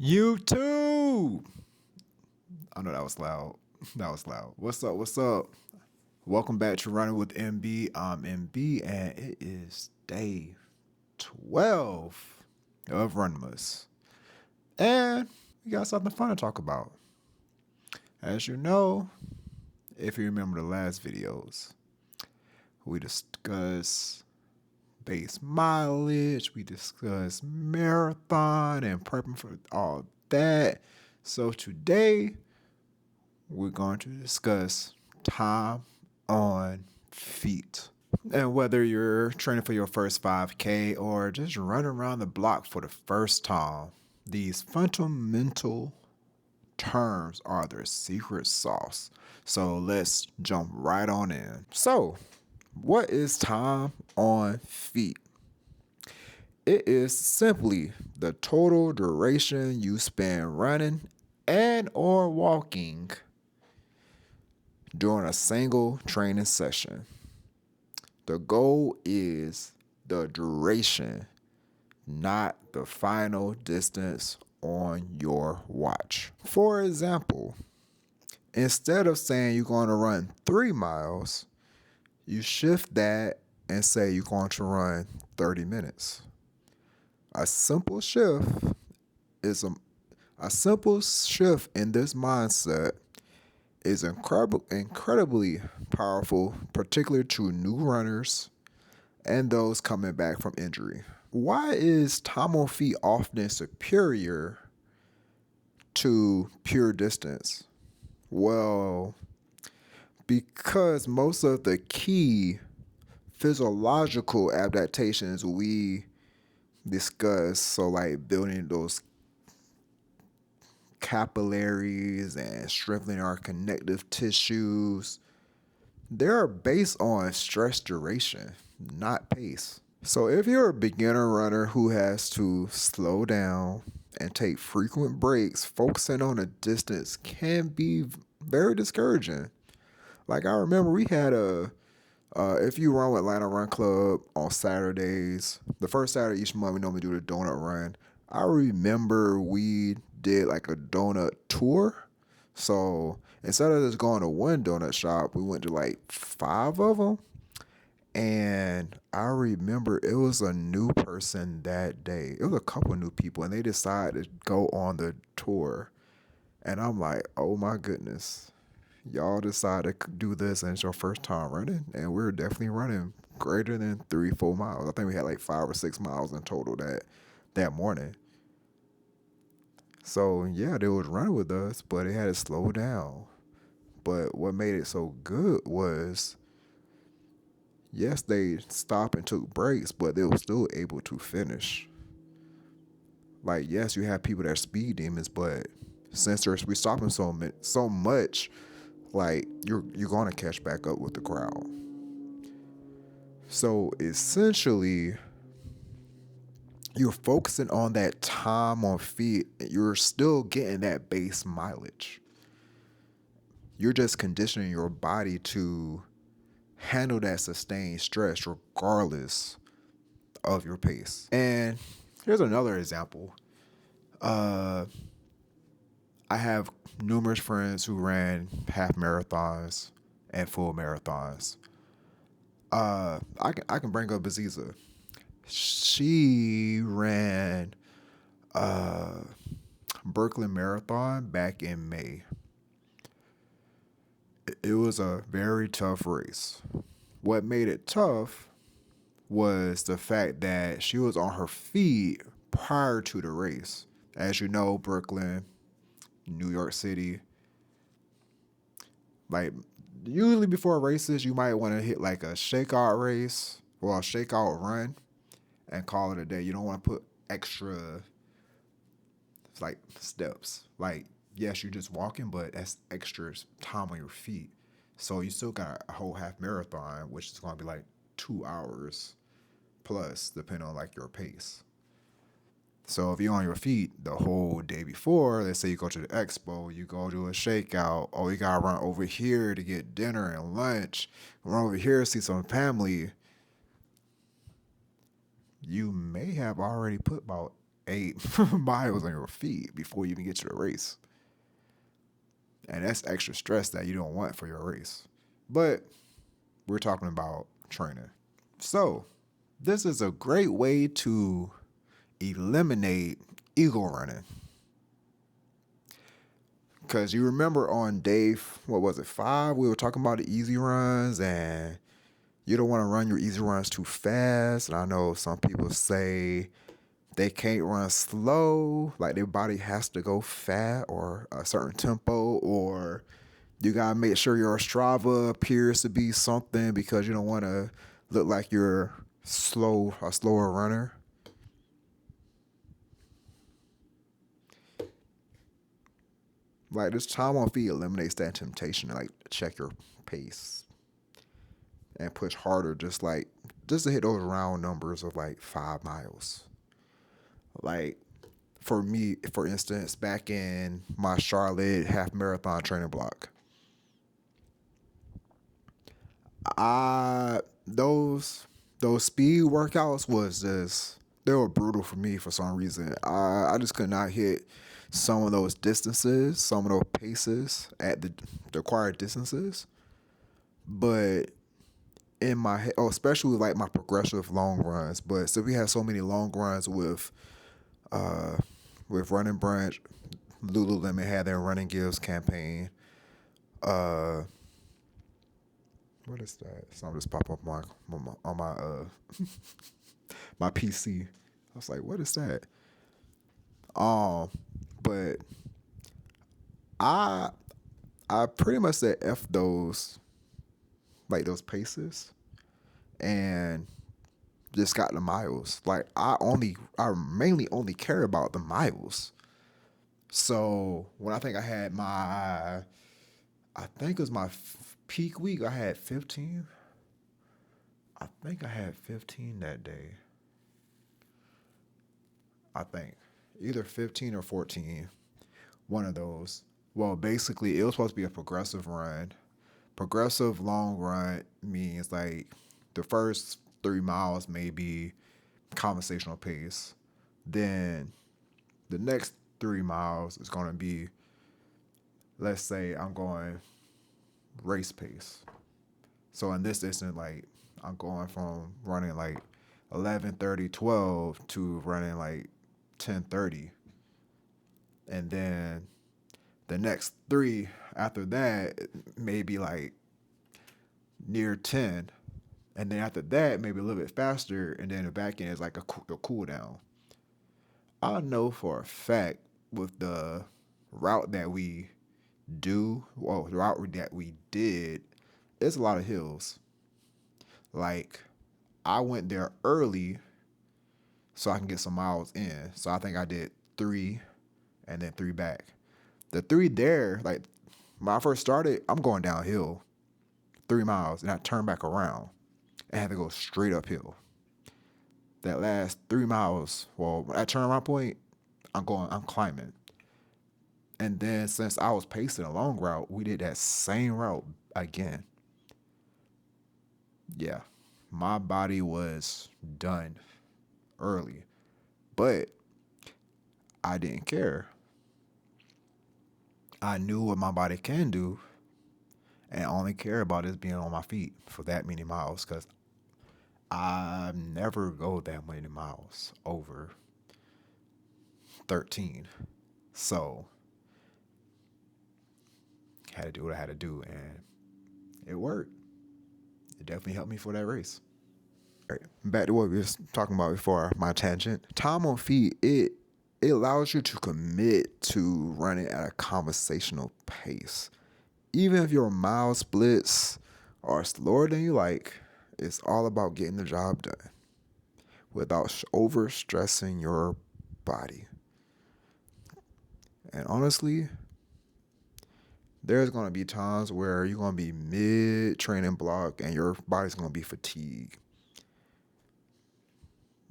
YouTube. I know that was loud. That was loud. What's up? What's up? Welcome back to Running with MB. I'm MB, and it is day 12 of Runmas. And we got something fun to talk about. As you know, if you remember the last videos, we discussed base mileage, we discussed marathon and prepping for all that. So today, we're going to discuss time on feet. And whether you're training for your first 5K or just running around the block for the first time, these fundamental terms are their secret sauce. So let's jump right on in. So, what is time on feet? It is simply the total duration you spend running and or walking during a single training session. The goal is the duration, not the final distance on your watch. For example, instead of saying you're going to run 3 miles, you shift that and say you're going to run 30 minutes. A simple shift in this mindset is incredibly powerful, particularly to new runners and those coming back from injury. Why is time on feet often superior to pure distance? Well, because most of the key physiological adaptations we discuss, so like building those capillaries and strengthening our connective tissues, they're based on stress duration, not pace. So if you're a beginner runner who has to slow down and take frequent breaks, focusing on a distance can be very discouraging. Like I remember we had if you run with Atlanta Run Club on Saturdays, the first Saturday each month we normally do the donut run. I remember we did like a donut tour. So instead of just going to one donut shop, we went to like 5 of them. And I remember it was a new person that day. It was a couple new people, and they decided to go on the tour. And I'm like, oh my goodness. Y'all decided to do this and it's your first time running, and we're definitely running greater than 3-4 miles. I think we had like 5 or 6 miles in total that morning. So yeah, they was running with us, but it had to slow down. But what made it so good was, yes, they stopped and took breaks, but they were still able to finish. Like, yes, you have people that are speed demons, but since we stopping so much, like you're gonna catch back up with the crowd. So essentially, you're focusing on that time on feet. You're still getting that base mileage. You're just conditioning your body to handle that sustained stress regardless of your pace. And here's another example. I have numerous friends who ran half marathons and full marathons. I can bring up Aziza. She ran Brooklyn Marathon back in May. It was a very tough race. What made it tough was the fact that she was on her feet prior to the race. As you know, Brooklyn, New York City, like usually before races, you might want to hit like a shakeout race or a shakeout run and call it a day. You don't want to put extra like steps. Like, yes, you're just walking, but that's extra time on your feet. So you still got a whole half marathon, which is going to be like 2 hours plus, depending on like your pace. So if you're on your feet the whole day before, let's say you go to the expo, you go to a shakeout, oh, you gotta run over here to get dinner and lunch, run over here to see some family, you may have already put about 8 miles on your feet before you even get to the race. And that's extra stress that you don't want for your race. But we're talking about training. So, this is a great way to eliminate ego running. Because you remember on day, what was it, 5, we were talking about the easy runs, and you don't want to run your easy runs too fast. And I know some people say they can't run slow, like their body has to go fast or a certain tempo, or you gotta make sure your Strava appears to be something because you don't want to look like you're a slower runner. Like this time on feet eliminates that temptation to like check your pace and push harder, just to hit those round numbers of like 5 miles. Like for me, for instance, back in my Charlotte half marathon training block, I those speed workouts was just they were brutal for me for some reason. I just could not hit some of those distances, some of those paces at the required distances. But in my head, oh, especially with like my progressive long runs. But so we had so many long runs uh Running Branch, Lululemon had their Running Gives campaign. Uh, what is that? Something just pop up on my my PC. I was like, what is that? Um, but I I pretty much said F those like those paces and just got the miles. Like I mainly only care about the miles. So when I think I had I think it was my peak week, I had 15. I think I had 15 that day. I think either 15 or 14, one of those. Well, basically, it was supposed to be a progressive run. Progressive long run means like the first 3 miles may be conversational pace. Then the next 3 miles is going to be, let's say I'm going race pace. So in this instance, like I'm going from running like 11:30, 12 to running like 10:30. And then the next three after that maybe like near 10. And then after that, maybe a little bit faster. And then the back end is like a cool down. I know for a fact with the route that we the route that we did, it's a lot of hills. Like, I went there early so I can get some miles in. So I think I did 3 and then 3 back. The 3 there, like, when I first started, I'm going downhill 3 miles and I turned back around and had to go straight uphill. That last 3 miles, well, at turnaround point, I'm climbing. And then since I was pacing a long route, we did that same route again. Yeah, my body was done early, but I didn't care. I knew what my body can do and only care about is being on my feet for that many miles because I never go that many miles over 13. So had to do what I had to do and it worked. It definitely helped me for that race. All right, back to what we were talking about before my tangent. Time on feet, it allows you to commit to running at a conversational pace. Even if your mile splits are slower than you like, it's all about getting the job done without over stressing your body. And honestly, there's going to be times where you're going to be mid training block and your body's going to be fatigued.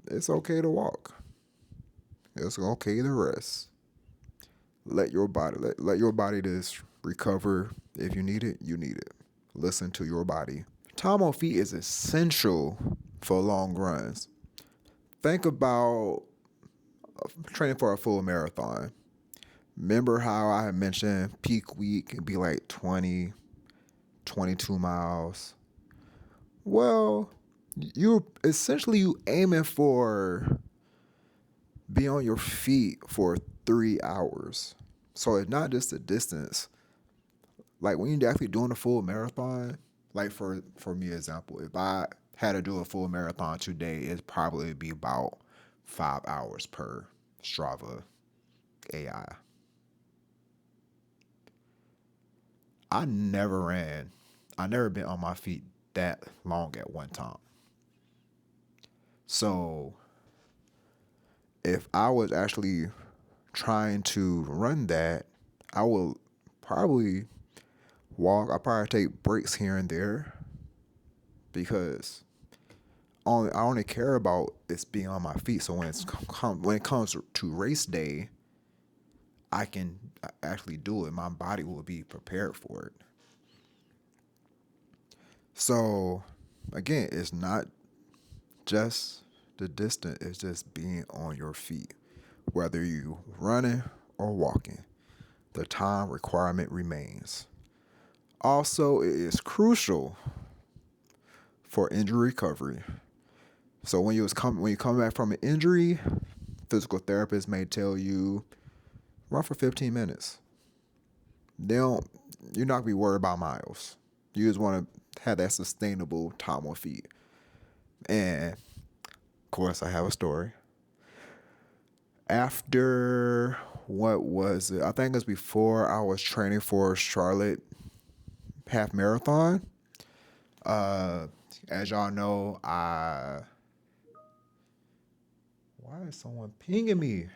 It's okay to walk. It's okay to rest. Let your body just recover. If you need it, you need it. Listen to your body. Time on feet is essential for long runs. Think about training for a full marathon. Remember how I had mentioned peak week could be like 20, 22 miles? Well, you aiming for be on your feet for 3 hours. So it's not just the distance. Like when you're actually doing a full marathon, like for me example, if I had to do a full marathon today, it'd probably be about 5 hours per Strava AI. I never ran. I never been on my feet that long at one time. So if I was actually trying to run that, I will probably walk. I probably take breaks here and there because I only care about it's being on my feet. So when it comes to race day, I can actually do it. My body will be prepared for it. So again, it's not just the distance; it's just being on your feet, whether you running or walking. The time requirement remains. Also, it is crucial for injury recovery. So when you come back from an injury, physical therapists may tell you run for 15 minutes. They don't. You're not gonna be worried about miles. You just want to have that sustainable time on feet. And of course, I have a story. After what was it? I think it was before I was training for Charlotte half marathon. Uh, as y'all know, why is someone pinging me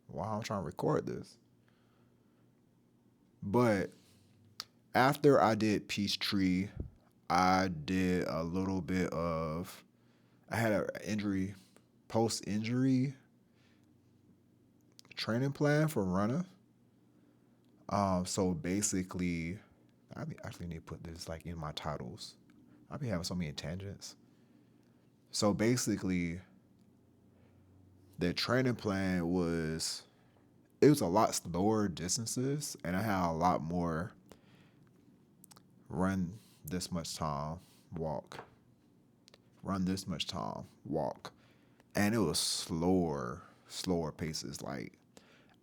while I'm trying to record this? But after I did Peachtree, I did a little bit of. I had an injury, post injury training plan for runner. So basically, actually need to put this like in my titles. I be having so many tangents. So basically, the training plan was it was a lot slower distances, and I had a lot more run this much time, walk, run this much time, walk, and it was slower paces. Like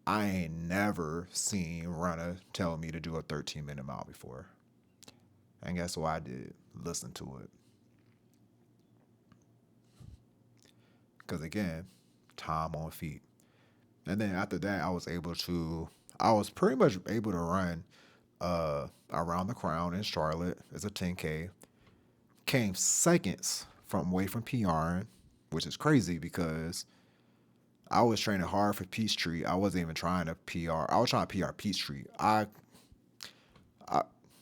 I ain't never seen runner tell me to do a 13-minute mile before, and guess what I did? Listen to it, because again, time on feet. And then after that, I was pretty much able to run around the crown in Charlotte as a 10K. Came seconds from away from PRing, which is crazy because I was training hard for Peachtree. I wasn't even trying to PR. I was trying to PR Peachtree. I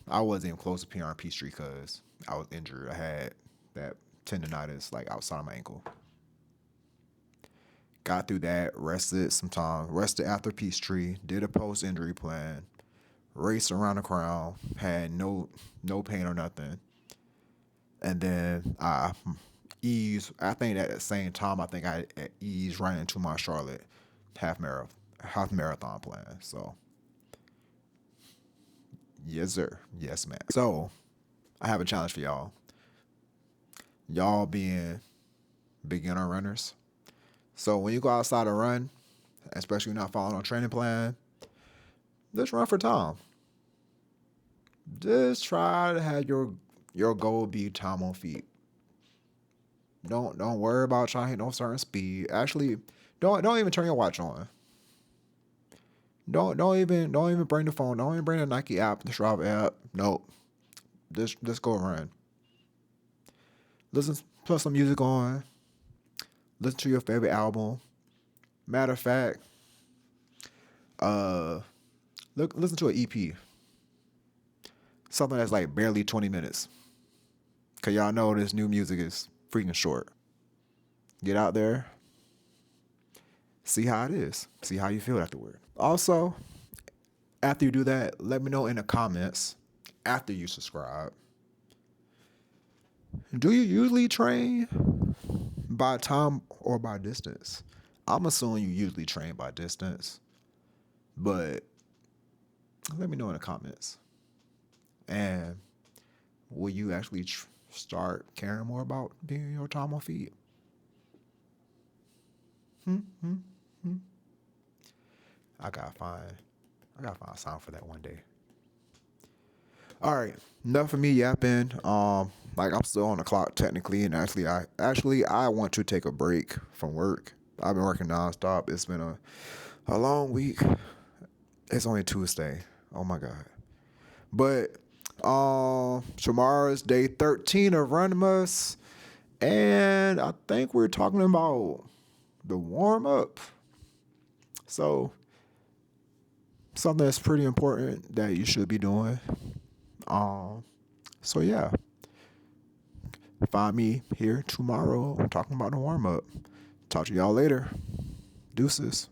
I wasn't even close to PR Peachtree because I was injured. I had that tendonitis like outside of my ankle. Got through that, rested some time, rested after Peachtree, did a post injury plan, raced around the crown, had no pain or nothing. And then I eased. I think at the same time, I think I eased right into my Charlotte half marathon plan. So yes, sir. Yes, man. So I have a challenge for y'all. Y'all being beginner runners. So when you go outside to run, especially when you're not following a training plan, just run for time. Just try to have your goal be time on feet. Don't worry about trying to hit no certain speed. Actually, don't even turn your watch on. Don't even bring the phone. Don't even bring the Nike app, the Strava app. Nope. Just go run. Put some music on. Listen to your favorite album. Matter of fact, uh, listen to an EP. Something that's like barely 20 minutes. Cause y'all know this new music is freaking short. Get out there, see how it is. See how you feel afterward. Also, after you do that, let me know in the comments after you subscribe. Do you usually train by time or by distance? I'm assuming you usually train by distance, but let me know in the comments. And will you actually start caring more about being your time on feet? Hmm, hmm, hmm. I gotta find, I gotta find a sound for that one day. All right, enough of me yapping. Like I'm still on the clock technically, and actually I want to take a break from work. I've been working nonstop. It's been a long week. It's only Tuesday. Oh my god. But tomorrow's day 13 of Runmas, and I think we're talking about the warm up. So something that's pretty important that you should be doing. Um, so yeah, find me here tomorrow talking about the warm up. Talk to y'all later. Deuces.